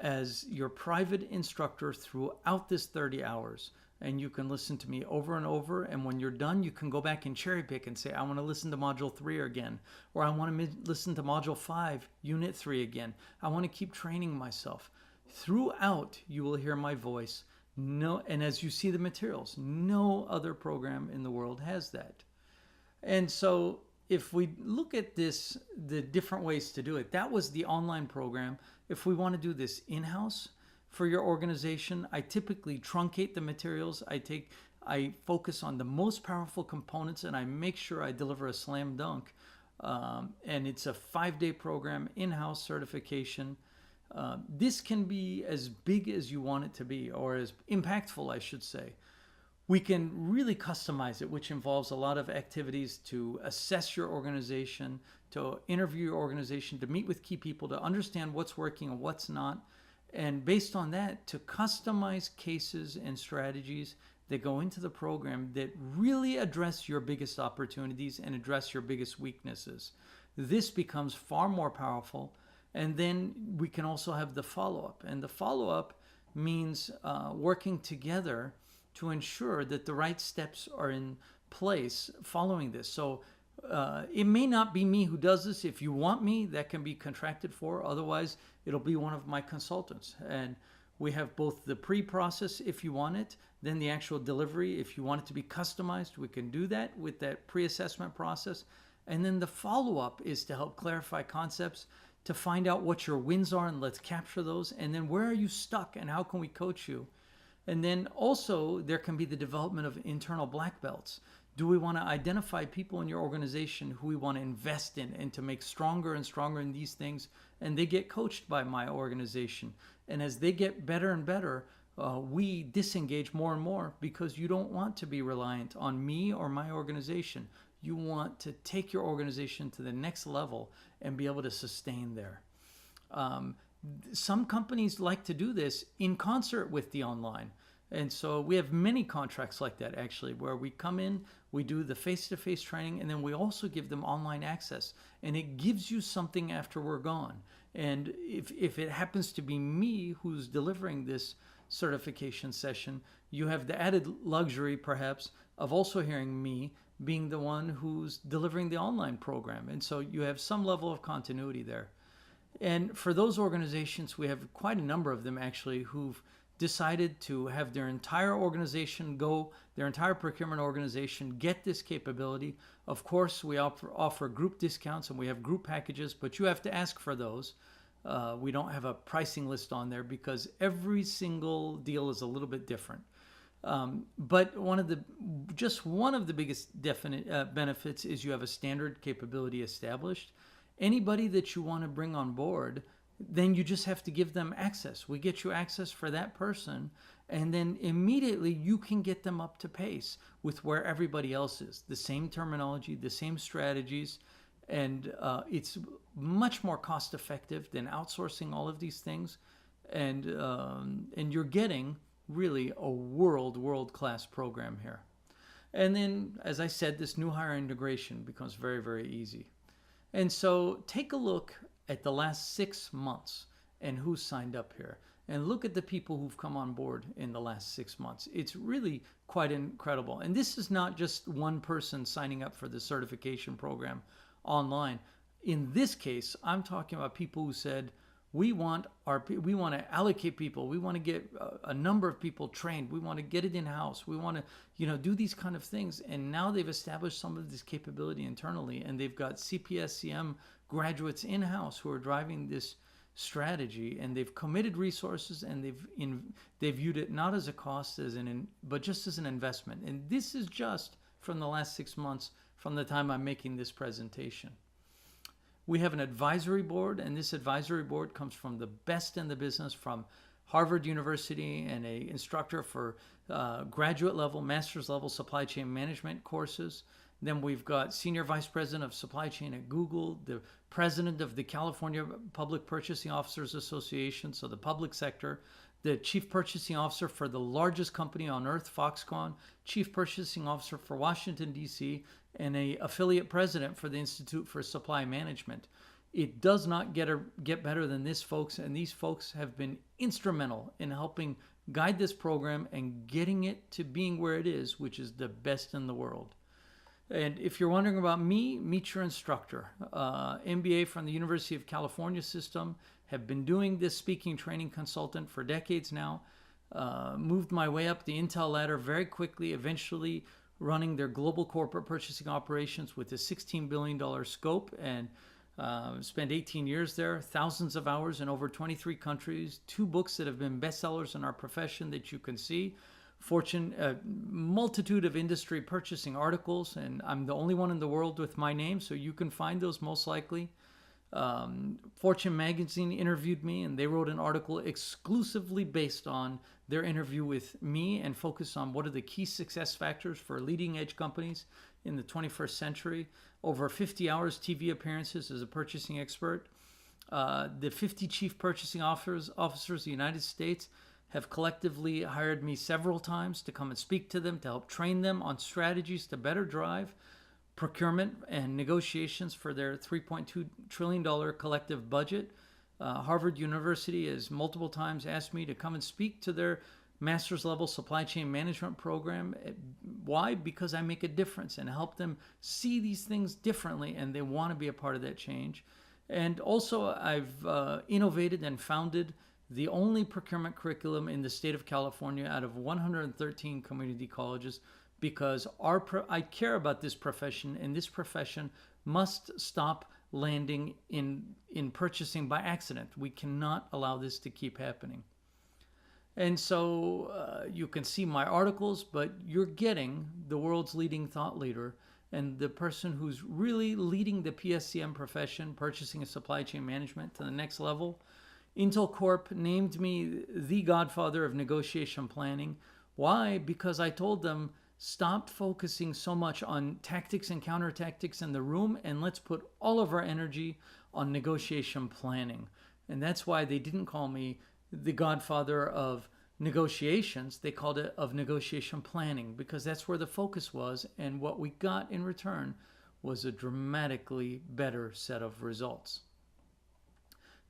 as your private instructor throughout this 30 hours. And you can listen to me over and over. And when you're done, you can go back and cherry pick and say, I want to listen to Module 3 again. Or I want to listen to Module 5, Unit 3 again. I want to keep training myself. Throughout, you will hear my voice. And as you see the materials, no other program in the world has that. And so if we look at this, the different ways to do it, that was the online program. If we want to do this in-house for your organization, I typically truncate the materials. I focus on the most powerful components, and I make sure I deliver a slam dunk. And it's a 5-day program, in-house certification. This can be as big as you want it to be, or as impactful, I should say. We can really customize it, which involves a lot of activities to assess your organization, to interview your organization, to meet with key people, to understand what's working and what's not. And based on that, to customize cases and strategies that go into the program that really address your biggest opportunities and address your biggest weaknesses. This becomes far more powerful. And then we can also have the follow-up. And the follow-up means working together to ensure that the right steps are in place following this. So it may not be me who does this. If you want me, that can be contracted for. Otherwise, it'll be one of my consultants. And we have both the pre-process if you want it, then the actual delivery. If you want it to be customized, we can do that with that pre-assessment process. And then the follow-up is to help clarify concepts, to find out what your wins are, and let's capture those. And then where are you stuck and how can we coach you? And then also there can be the development of internal black belts Do we want to identify people in your organization who we want to invest in and to make stronger and stronger in these things? And they get coached by my organization. And as they get better and better, we disengage more and more, because you don't want to be reliant on me or my organization. You want to take your organization to the next level and be able to sustain there. Some companies like to do this in concert with the online. And so we have many contracts like that, actually, where we come in, we do the face-to-face training, and then we also give them online access. And it gives you something after we're gone. And if it happens to be me who's delivering this certification session, you have the added luxury, perhaps, of also hearing me being the one who's delivering the online program. And so you have some level of continuity there. And for those organizations, we have quite a number of them, actually, who've decided to have their entire organization their entire procurement organization get this capability. Of course, we offer group discounts and we have group packages, but you have to ask for those. We don't have a pricing list on there because every single deal is a little bit different. But one of the biggest definite benefits is you have a standard capability established. Anybody that you want to bring on board, then you just have to give them access. We get you access for that person, and then immediately you can get them up to pace with where everybody else is. The same terminology, the same strategies, and it's much more cost effective than outsourcing all of these things. And you're getting really a world-class program here. And then, as I said, this new hire integration becomes very, very easy. And so take a look at the last 6 months and who's signed up here, and look at the people who've come on board in the last 6 months. It's really quite incredible. And this is not just one person signing up for the certification program online. In this case, I'm talking about people who said, we want to allocate people. We want to get a number of people trained. We want to get it in-house. We want to, do these kind of things. And now they've established some of this capability internally, and they've got CPSCM graduates in-house who are driving this strategy, and they've committed resources, and they've viewed it not as a cost, but just as an investment. And this is just from the last 6 months from the time I'm making this presentation. We have an advisory board, and this advisory board comes from the best in the business, from Harvard University, and an instructor for graduate level, master's level supply chain management courses. Then we've got Senior Vice President of Supply Chain at Google, the President of the California Public Purchasing Officers Association, so the public sector, the Chief Purchasing Officer for the largest company on earth, Foxconn, Chief Purchasing Officer for Washington, D.C., and an affiliate president for the Institute for Supply Management. It does not get better than this, folks, and these folks have been instrumental in helping guide this program and getting it to being where it is, which is the best in the world. And if you're wondering about me, meet your instructor. MBA from the University of California system, have been doing this speaking training consultant for decades now. Moved my way up the Intel ladder very quickly, eventually running their global corporate purchasing operations with a $16 billion scope, and spent 18 years there, thousands of hours in over 23 countries, 2 books that have been bestsellers in our profession that you can see, multitude of industry purchasing articles, and I'm the only one in the world with my name, so you can find those most likely. Fortune magazine interviewed me, and they wrote an article exclusively based on their interview with me and focused on what are the key success factors for leading edge companies in the 21st century. Over 50 hours TV appearances as a purchasing expert. The 50 chief purchasing officers of the United States have collectively hired me several times to come and speak to them, to help train them on strategies to better drive procurement and negotiations for their $3.2 trillion collective budget. Harvard University has multiple times asked me to come and speak to their master's level supply chain management program. Why? Because I make a difference and help them see these things differently, and they want to be a part of that change. And also, I've innovated and founded the only procurement curriculum in the state of California out of 113 community colleges, because I care about this profession, and this profession must stop landing in purchasing by accident. We cannot allow this to keep happening. And so you can see my articles, but you're getting the world's leading thought leader and the person who's really leading the PSCM profession, purchasing and supply chain management, to the next level. Intel Corp named me the godfather of negotiation planning. Why? Because I told them, stop focusing so much on tactics and counter-tactics in the room, and let's put all of our energy on negotiation planning. And that's why they didn't call me the godfather of negotiations. They called it of negotiation planning, because that's where the focus was, and what we got in return was a dramatically better set of results.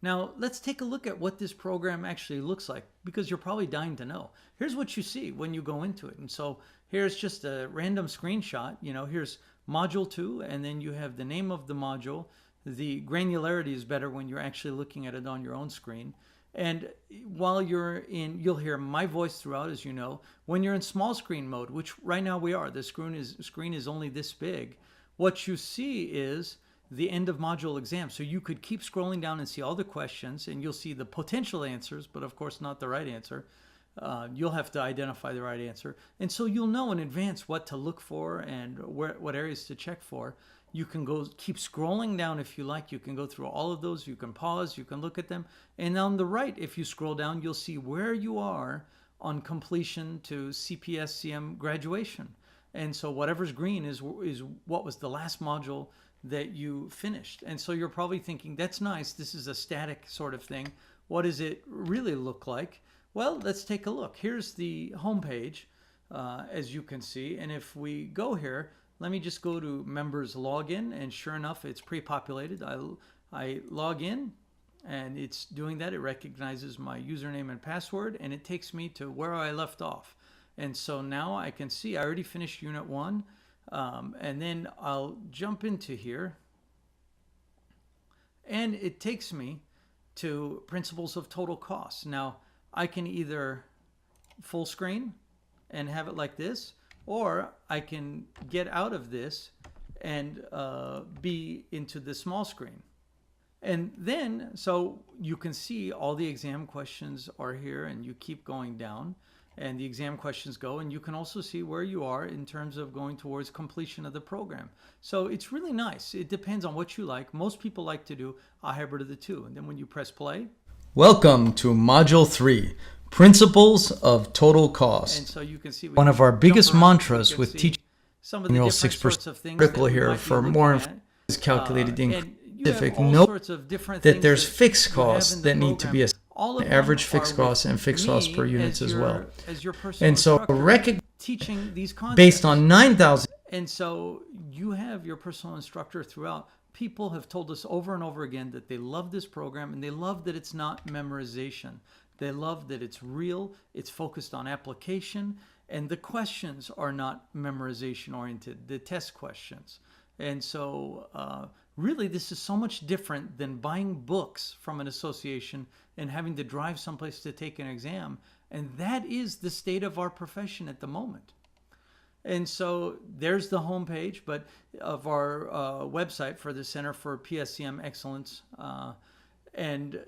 Now, let's take a look at what this program actually looks like, because you're probably dying to know. Here's what you see when you go into it. And so here's just a random screenshot. Here's module 2, and then you have the name of the module. The granularity is better when you're actually looking at it on your own screen. And while you're in, you'll hear my voice throughout, as you know. When you're in small screen mode, which right now we are, the screen is only this big, what you see is the end of module exam. So you could keep scrolling down and see all the questions, and you'll see the potential answers, but of course not the right answer. You'll have to identify the right answer. And so you'll know in advance what to look for and what areas to check for. You can keep scrolling down if you like. You can go through all of those. You can pause. You can look at them. And on the right, if you scroll down, you'll see where you are on completion to CPSCM graduation. And so whatever's green is what was the last module that you finished. And so you're probably thinking, that's nice. This is a static sort of thing. What does it really look like? Well, let's take a look. Here's the homepage, as you can see. And if we go here, let me just go to members login, and sure enough, it's pre-populated. I log in, and it's doing that. It recognizes my username and password, and it takes me to where I left off. And so now I can see I already finished Unit 1, and then I'll jump into here, and it takes me to Principles of Total Cost. Now, I can either full screen and have it like this, or I can get out of this and be into the small screen. And then, so you can see all the exam questions are here, and you keep going down, and the exam questions go, and you can also see where you are in terms of going towards completion of the program. So it's really nice. It depends on what you like. Most people like to do a hybrid of the two. And then when you press play. Welcome to Module 3, Principles of Total Cost. And so you can see one of our biggest mantras with teaching some of the annual different 6% sorts of things critical that we here might for be more looking information is calculated in specific. all Note sorts of different that things there's that fixed you have costs in the that need to be program. All of them average are fixed with costs and fixed costs per me units as well. as your personal And so instructor teaching these concepts. based on 9,000. And so you have your personal instructor throughout. People have told us over and over again that they love this program, and they love that it's not memorization. They love that it's real, it's focused on application, and the questions are not memorization oriented, the test questions. And so really this is so much different than buying books from an association and having to drive someplace to take an exam. And that is the state of our profession at the moment. And so there's the homepage, but of our website for the Center for PSCM Excellence. And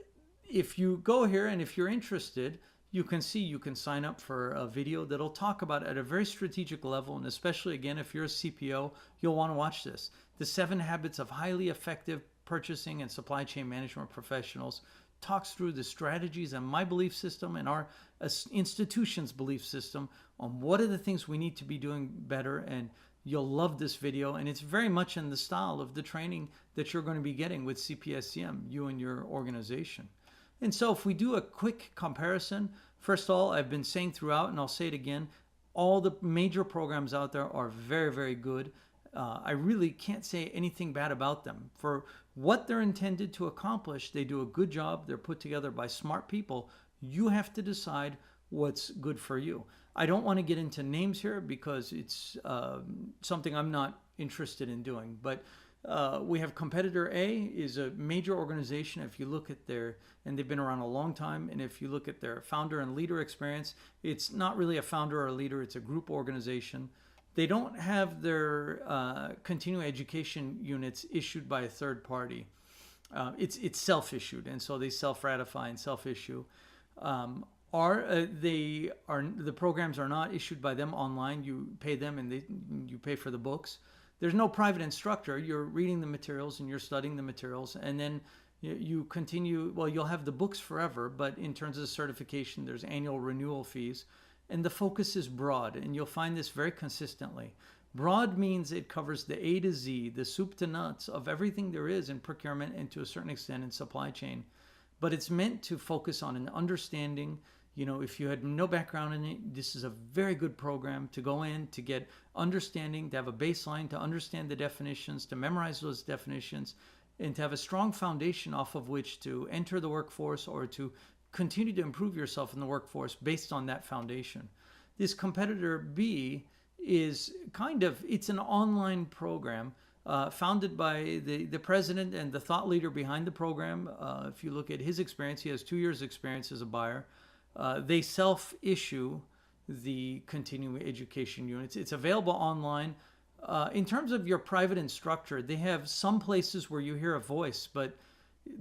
if you go here, and if you're interested, you can see you can sign up for a video that'll talk about it at a very strategic level. And especially, again, if you're a CPO, you'll want to watch this. The 7 Habits of Highly Effective Purchasing and Supply Chain Management Professionals talks through the strategies and my belief system and our institution's belief system on what are the things we need to be doing better. And you'll love this video. And it's very much in the style of the training that you're going to be getting with CPSCM, you and your organization. And so if we do a quick comparison, first of all, I've been saying throughout, and I'll say it again, all the major programs out there are very, very good. I really can't say anything bad about them. For what they're intended to accomplish, they do a good job. They're put together by smart people. You have to decide what's good for you. I don't want to get into names here because it's something I'm not interested in doing. But we have Competitor A is a major organization. If you look at and they've been around a long time, and if you look at their founder and leader experience, it's not really a founder or a leader, it's a group organization. They don't have their continuing education units issued by a third party. It's self-issued, and so they self-ratify and self-issue. the programs are not issued by them online. You pay them and you pay for the books. There's no private instructor. You're reading the materials and you're studying the materials, and then you continue. Well, you'll have the books forever, but in terms of certification, there's annual renewal fees, and the focus is broad, and you'll find this very consistently. Broad means it covers the A to Z, the soup to nuts of everything there is in procurement and to a certain extent in supply chain. But it's meant to focus on an understanding. If you had no background in it, this is a very good program to go in, to get understanding, to have a baseline, to understand the definitions, to memorize those definitions, and to have a strong foundation off of which to enter the workforce or to continue to improve yourself in the workforce based on that foundation. This competitor B is it's an online program founded by the president and the thought leader behind the program. If you look at his experience, he has 2 years experience as a buyer. They self-issue the continuing education units. It's available online. In terms of your private instructor, they have some places where you hear a voice, but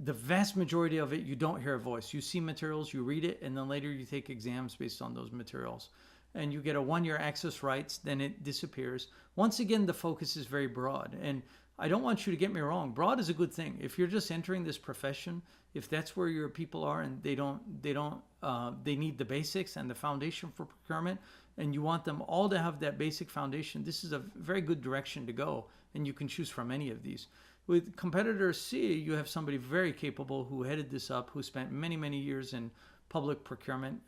the vast majority of it, you don't hear a voice. You see materials, you read it, and then later you take exams based on those materials. And you get a 1-year access rights, then it disappears. Once again, the focus is very broad. And I don't want you to get me wrong. Broad is a good thing. If you're just entering this profession, if that's where your people are and they need the basics and the foundation for procurement, and you want them all to have that basic foundation, this is a very good direction to go. And you can choose from any of these. With competitor C, you have somebody very capable who headed this up, who spent many, many years in public procurement,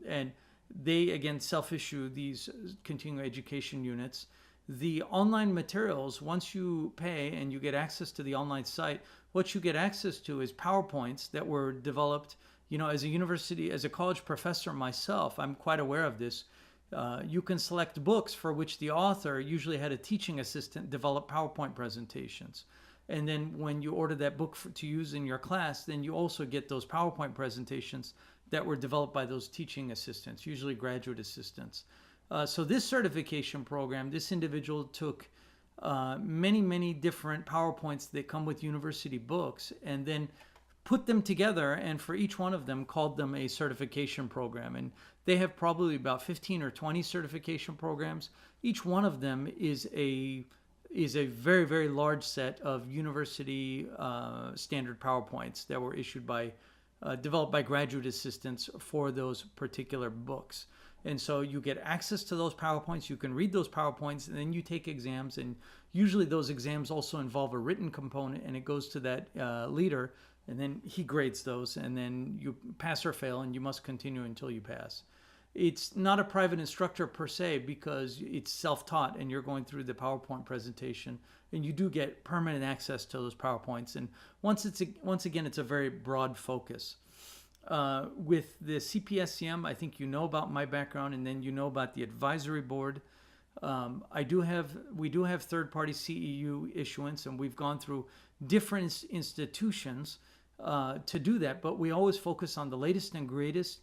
and they, again, self-issue these continuing education units. The online materials, once you pay and you get access to the online site, what you get access to is PowerPoints that were developed, as a university, as a college professor myself, I'm quite aware of this. You can select books for which the author usually had a teaching assistant develop PowerPoint presentations. And then when you order that book to use in your class, then you also get those PowerPoint presentations that were developed by those teaching assistants, usually graduate assistants. So this certification program, this individual took many, many different PowerPoints that come with university books and then put them together, and for each one of them called them a certification program. And they have probably about 15 or 20 certification programs. Each one of them is a very, very large set of university standard PowerPoints that were issued developed by graduate assistants for those particular books. And so you get access to those PowerPoints, you can read those PowerPoints, and then you take exams. And usually those exams also involve a written component, and it goes to that leader, and then he grades those, and then you pass or fail, and you must continue until you pass. It's not a private instructor per se because it's self-taught and you're going through the PowerPoint presentation, and you do get permanent access to those PowerPoints. And once again, it's a very broad focus. With the CPSCM, I think you know about my background, and then you know about the advisory board. We do have third-party CEU issuance, and we've gone through different institutions to do that, but we always focus on the latest and greatest.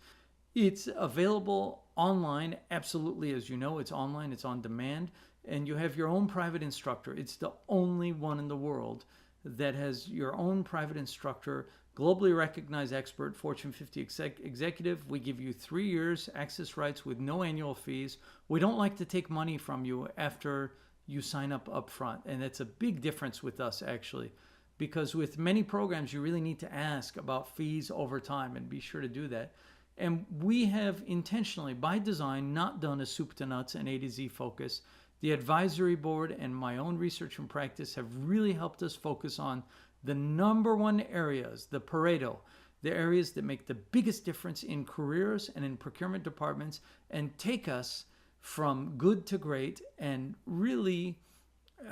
It's available online, absolutely. As you know, it's online, it's on demand, and you have your own private instructor. It's the only one in the world that has your own private instructor, globally recognized expert, Fortune 50 executive. We give you 3 years access rights with no annual fees. We don't like to take money from you after you sign up front, and that's a big difference with us, actually, because with many programs, you really need to ask about fees over time, and be sure to do that. And we have intentionally, by design, not done a soup to nuts and A to Z focus. The advisory board and my own research and practice have really helped us focus on the number one areas, the Pareto, the areas that make the biggest difference in careers and in procurement departments, and take us from good to great, and really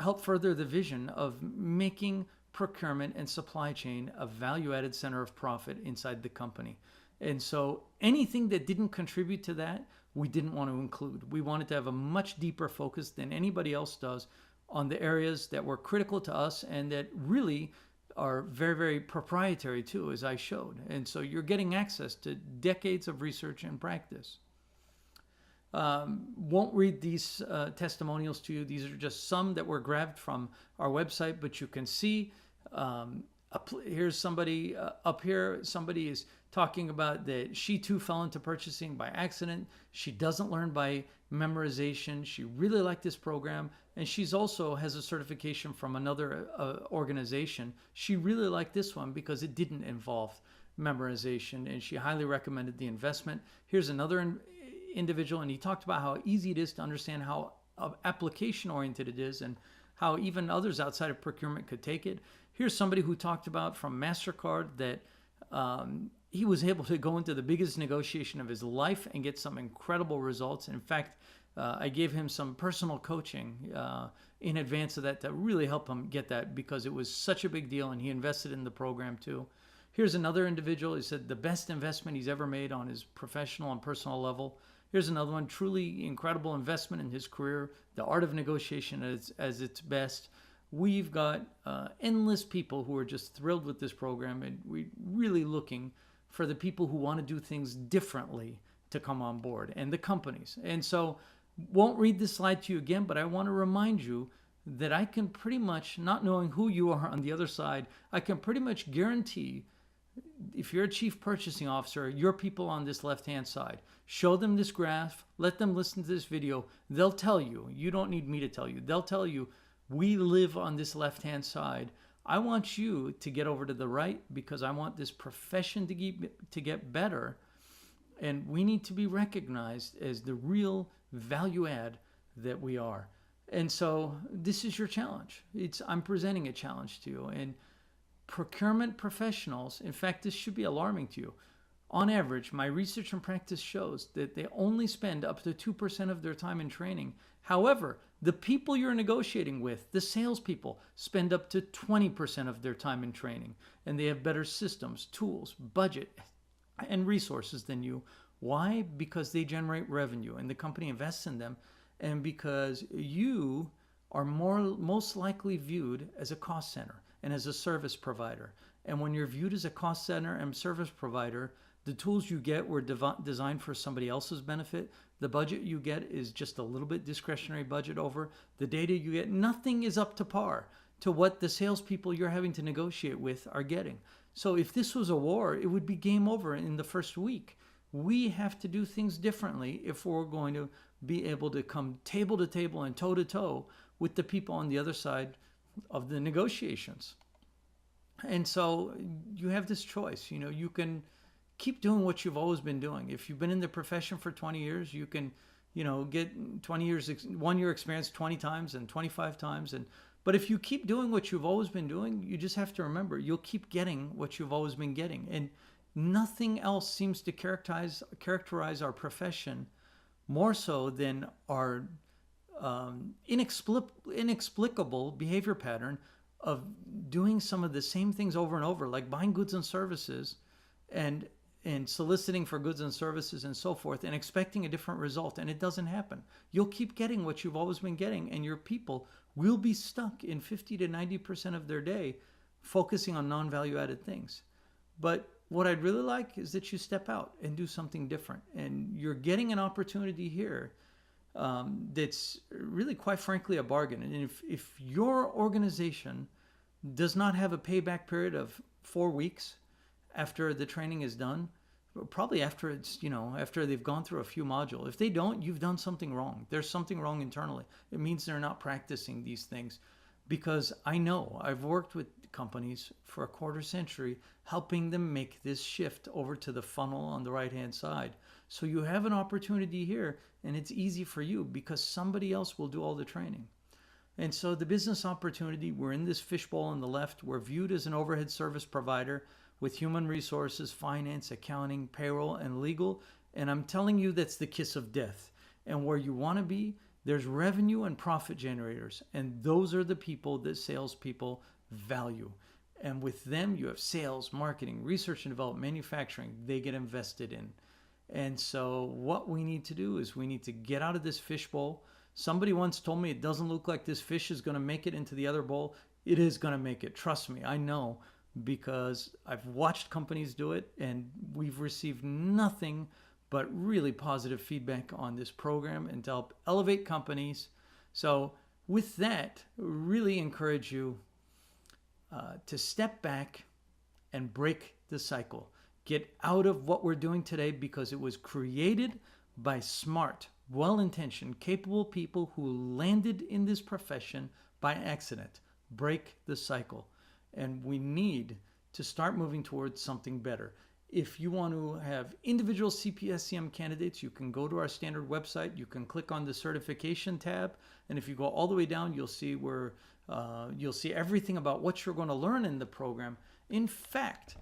help further the vision of making procurement and supply chain a value-added center of profit inside the company. And so anything that didn't contribute to that, we didn't want to include. We wanted to have a much deeper focus than anybody else does on the areas that were critical to us and that really are very, very proprietary too, as I showed. And so you're getting access to decades of research and practice. Won't read these testimonials to you. These are just some that were grabbed from our website, but you can see here's somebody up here. Somebody is talking about that she too fell into purchasing by accident. She doesn't learn by memorization. She really liked this program, and she's also has a certification from another organization. She really liked this one because it didn't involve memorization, and she highly recommended the investment. Here's another individual, and he talked about how easy it is to understand how application oriented it is, and how even others outside of procurement could take it. Here's somebody who talked about from MasterCard that he was able to go into the biggest negotiation of his life and get some incredible results. In fact, I gave him some personal coaching in advance of that to really help him get that, because it was such a big deal, and he invested in the program too. Here's another individual. He said the best investment he's ever made on his professional and personal level. Here's another one, truly incredible investment in his career, the art of negotiation as its best. We've got endless people who are just thrilled with this program, and we're really looking for the people who want to do things differently to come on board, and the companies. And so, won't read this slide to you again, but I want to remind you that I can pretty much, not knowing who you are on the other side, I can pretty much guarantee, if you're a chief purchasing officer, your people on this left-hand side, show them this graph, let them listen to this video. They'll tell you, you don't need me to tell you, they'll tell you, we live on this left-hand side. I want you to get over to the right, because I want this profession to get better. And we need to be recognized as the real value add that we are. And so this is your challenge. I'm presenting a challenge to you. And procurement professionals, in fact, this should be alarming to you. On average, my research and practice shows that they only spend up to 2% of their time in training. However, the people you're negotiating with, the salespeople, spend up to 20% of their time in training. And they have better systems, tools, budget, and resources than you. Why? Because they generate revenue and the company invests in them, and because you are most likely viewed as a cost center and as a service provider. And when you're viewed as a cost center and service provider, the tools you get were designed for somebody else's benefit. The budget you get is just a little bit discretionary budget over. The data you get, nothing is up to par to what the salespeople you're having to negotiate with are getting. So if this was a war, it would be game over in the first week. We have to do things differently if we're going to be able to come table to table and toe to toe with the people on the other side of the negotiations. And so you have this choice. You can keep doing what you've always been doing. If you've been in the profession for 20 years, you can, get 20 years, 1 year experience 20 times and 25 times. But if you keep doing what you've always been doing, you just have to remember, you'll keep getting what you've always been getting. And nothing else seems to characterize our profession more so than our inexplicable behavior pattern of doing some of the same things over and over, like buying goods and services and soliciting for goods and services and so forth, and expecting a different result, and it doesn't happen. You'll keep getting what you've always been getting, and your people will be stuck in 50 to 90% of their day focusing on non-value added things. But what I'd really like is that you step out and do something different, and you're getting an opportunity here that's really, quite frankly, a bargain. And if your organization does not have a payback period of 4 weeks after the training is done, probably after after they've gone through a few modules. If they don't, you've done something wrong. There's something wrong internally. It means they're not practicing these things. Because I know I've worked with companies for a quarter century, helping them make this shift over to the funnel on the right-hand side. So you have an opportunity here, and it's easy for you because somebody else will do all the training. And so the business opportunity, we're in this fishbowl on the left. We're viewed as an overhead service provider with human resources, finance, accounting, payroll, and legal. And I'm telling you, that's the kiss of death. And where you want to be, there's revenue and profit generators. And those are the people that salespeople value. And with them, you have sales, marketing, research and development, manufacturing. They get invested in. And so what we need to do is we need to get out of this fishbowl. Somebody once told me it doesn't look like this fish is going to make it into the other bowl. It is going to make it. Trust me, I know, because I've watched companies do it, and we've received nothing but really positive feedback on this program and to help elevate companies. So with that, really encourage you, to step back and break the cycle. Get out of what we're doing today because it was created by smart, well-intentioned, capable people who landed in this profession by accident. Break the cycle. And we need to start moving towards something better. If you want to have individual CPSCM candidates, you can go to our standard website. You can click on the certification tab. And if you go all the way down, you'll see where you'll see everything about what you're going to learn in the program. In fact,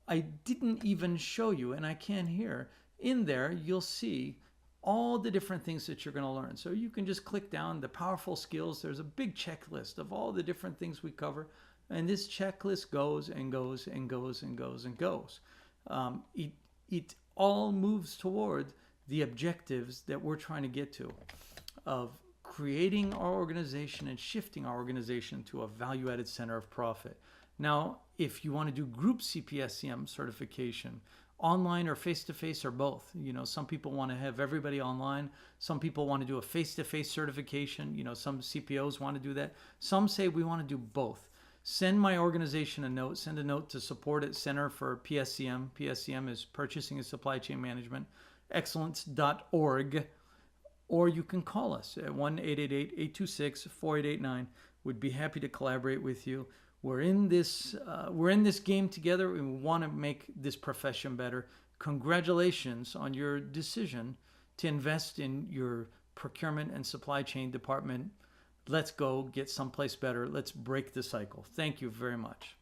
I didn't even show you, and I can here, in there, you'll see all the different things that you're going to learn. So you can just click down the powerful skills. There's a big checklist of all the different things we cover. And this checklist goes and goes and goes and goes and goes. It all moves toward the objectives that we're trying to get to of creating our organization and shifting our organization to a value-added center of profit. Now, if you want to do group CPSCM certification, online or face-to-face or both, some people want to have everybody online. Some people want to do a face-to-face certification. Some CPOs want to do that. Some say we want to do both. Send my organization a note. Send a note to support at Center for PSCM. PSCM is Purchasing and Supply Chain Management, excellence.org. Or you can call us at 1-888-826-4889. We'd be happy to collaborate with you. We're in this game together, and we want to make this profession better. Congratulations on your decision to invest in your procurement and supply chain department. Let's go get someplace better. Let's break the cycle. Thank you very much.